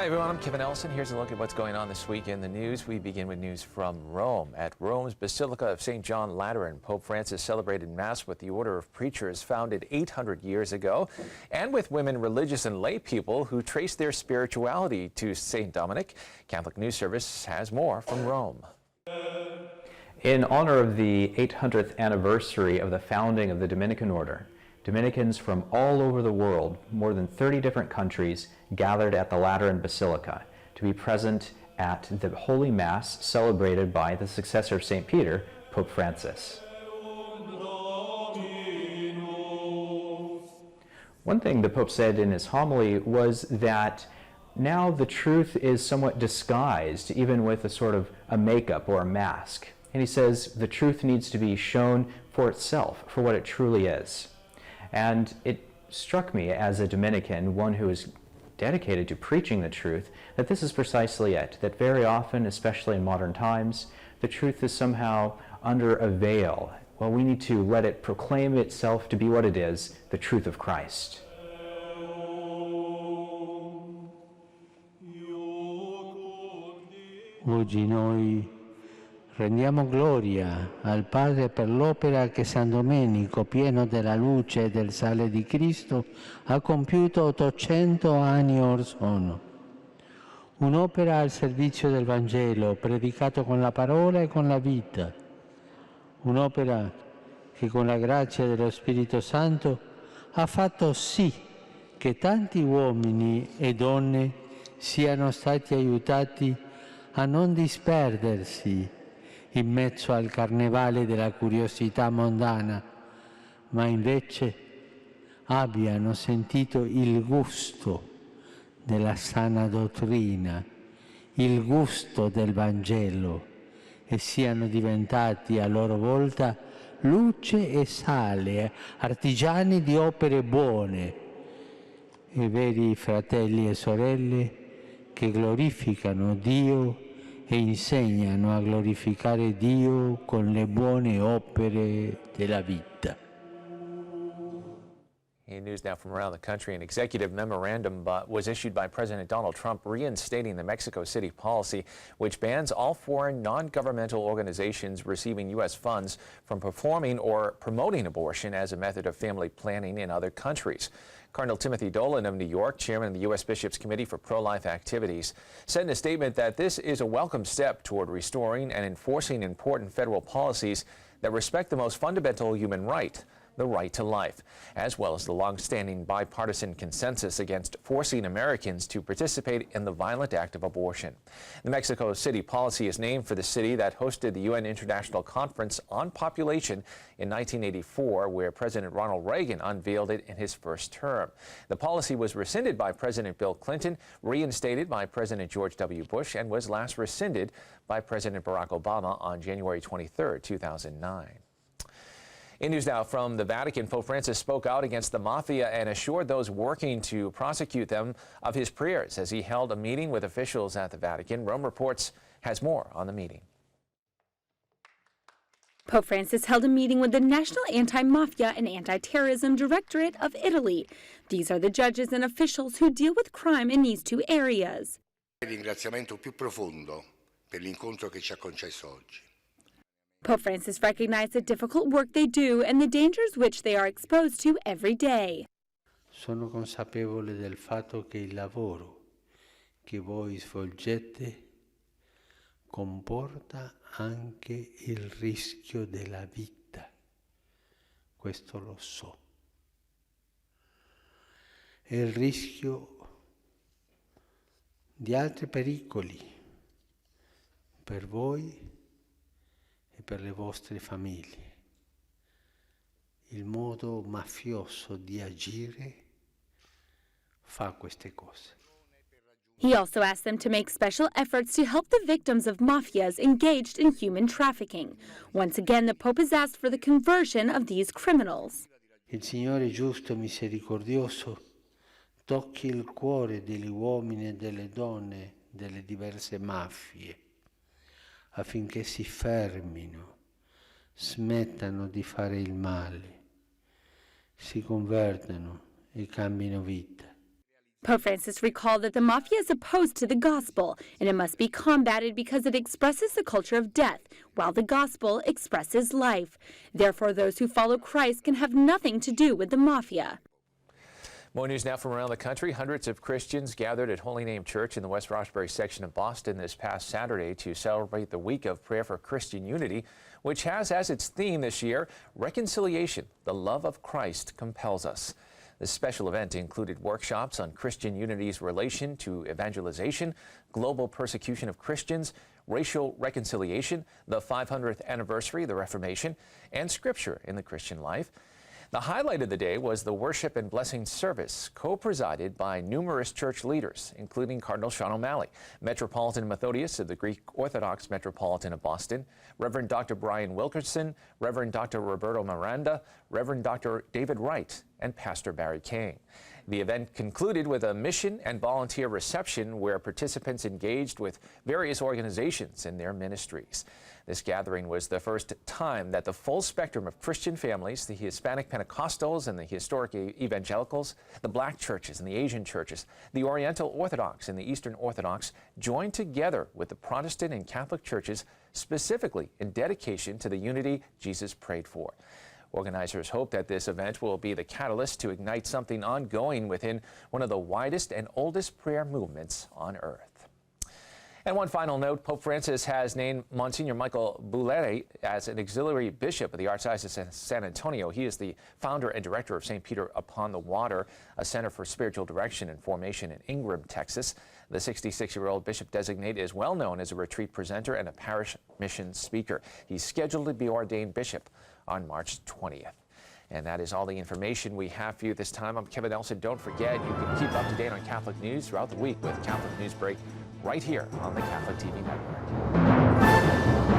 everyone, I'm Kevin Ellison. Here's a look at what's going on this week in the news. We begin with news from Rome. At Rome's Basilica of St. John Lateran, Pope Francis celebrated Mass with the Order of Preachers, founded 800 years ago, and with women, religious and lay people who trace their spirituality to St. Dominic. Catholic News Service has more from Rome. In honor of the 800th anniversary of the founding of the Dominican order, Dominicans from all over the world, more than 30 different countries, gathered at the Lateran Basilica to be present at the Holy Mass celebrated by the successor of St. Peter, Pope Francis. One thing the Pope said in his homily was that now the truth is somewhat disguised, even with a sort of a makeup or a mask. And he says the truth needs to be shown for itself, for what it truly is. And it struck me as a Dominican, one who is dedicated to preaching the truth, that this is precisely it, that very often, especially in modern times, the truth is somehow under a veil. Well, we need to let it proclaim itself to be what it is, the truth of Christ. Oggi noi rendiamo gloria al Padre per l'opera che San Domenico, pieno della luce e del sale di Cristo, ha compiuto 800 anni or sono. Un'opera al servizio del Vangelo, predicato con la parola e con la vita. Un'opera che con la grazia dello Spirito Santo ha fatto sì che tanti uomini e donne siano stati aiutati a non disperdersi in mezzo al carnevale della curiosità mondana, ma invece abbiano sentito il gusto della sana dottrina, il gusto del Vangelo e siano diventati a loro volta luce e sale, artigiani di opere buone e veri fratelli e sorelle che glorificano Dio e insegnano a glorificare Dio con le buone opere della vita. In news now from around the country, an executive memorandum was issued by President Donald Trump reinstating the Mexico City policy, which bans all foreign non-governmental organizations receiving U.S. funds from performing or promoting abortion as a method of family planning in other countries. Cardinal Timothy Dolan of New York, chairman of the U.S. Bishops' Committee for Pro-Life Activities, said in a statement that this is a welcome step toward restoring and enforcing important federal policies that respect the most fundamental human right, the right to life, as well as the long-standing bipartisan consensus against forcing Americans to participate in the violent act of abortion. The Mexico City policy is named for the city that hosted the UN International Conference on Population in 1984, where President Ronald Reagan unveiled it in his first term. The policy was rescinded by President Bill Clinton, reinstated by President George W. Bush, and was last rescinded by President Barack Obama on January 23, 2009. In news now from the Vatican, Pope Francis spoke out against the Mafia and assured those working to prosecute them of his prayers as he held a meeting with officials at the Vatican. Rome Reports has more on the meeting. Pope Francis held a meeting with the National Anti-Mafia and Anti-Terrorism Directorate of Italy. These are the judges and officials who deal with crime in these two areas. Ringraziamento più profondo per l'incontro che ci ha concesso oggi. Pope Francis recognized the difficult work they do and the dangers which they are exposed to every day. Sono consapevole del fatto che il lavoro che voi svolgete comporta anche il rischio della vita. Questo lo so. E il rischio di altri pericoli per voi e per le vostre famiglie. Il modo mafioso di agire fa queste cose. He also asked them to make special efforts to help the victims of mafias engaged in human trafficking. Once again, the Pope has asked for the conversion of these criminals. Il Signore giusto e misericordioso tocchi il cuore degli uomini e delle donne delle diverse mafie, affinché si fermino, smettano di fare il male, si convertano e cambino vita. Pope Francis recalled that the Mafia is opposed to the gospel, and it must be combated because it expresses the culture of death, while the gospel expresses life. Therefore, those who follow Christ can have nothing to do with the Mafia. More news now from around the country. Hundreds of Christians gathered at Holy Name Church in the West Roxbury section of Boston this past Saturday to celebrate the Week of Prayer for Christian Unity, which has as its theme this year, Reconciliation, the Love of Christ Compels Us. This special event included workshops on Christian unity's relation to evangelization, global persecution of Christians, racial reconciliation, the 500th anniversary of the Reformation, and Scripture in the Christian life. The highlight of the day was the worship and blessing service, co-presided by numerous church leaders, including Cardinal Sean O'Malley, Metropolitan Methodius of the Greek Orthodox Metropolitan of Boston, Reverend Dr. Brian Wilkerson, Reverend Dr. Roberto Miranda, Reverend Dr. David Wright, and Pastor Barry King. The event concluded with a mission and volunteer reception where participants engaged with various organizations in their ministries. This gathering was the first time that the full spectrum of Christian families, the Hispanic Pentecostals and the historic evangelicals, the black churches and the Asian churches, the Oriental Orthodox and the Eastern Orthodox, joined together with the Protestant and Catholic churches, specifically in dedication to the unity Jesus prayed for. Organizers hope that this event will be the catalyst to ignite something ongoing within one of the widest and oldest prayer movements on earth. And one final note, Pope Francis has named Msgr. Michael Boulette as an auxiliary bishop of the Archdiocese of San Antonio. He is the founder and director of St. Peter Upon the Water, a center for spiritual direction and formation in Ingram, Texas. The 66-year-old bishop designate is well known as a retreat presenter and a parish mission speaker. He's scheduled to be ordained bishop on March 20th. And that is all the information we have for you this time. I'm Kevin Nelson. Don't forget, you can keep up to date on Catholic news throughout the week with Catholic Newsbreak right here on the Catholic TV Network.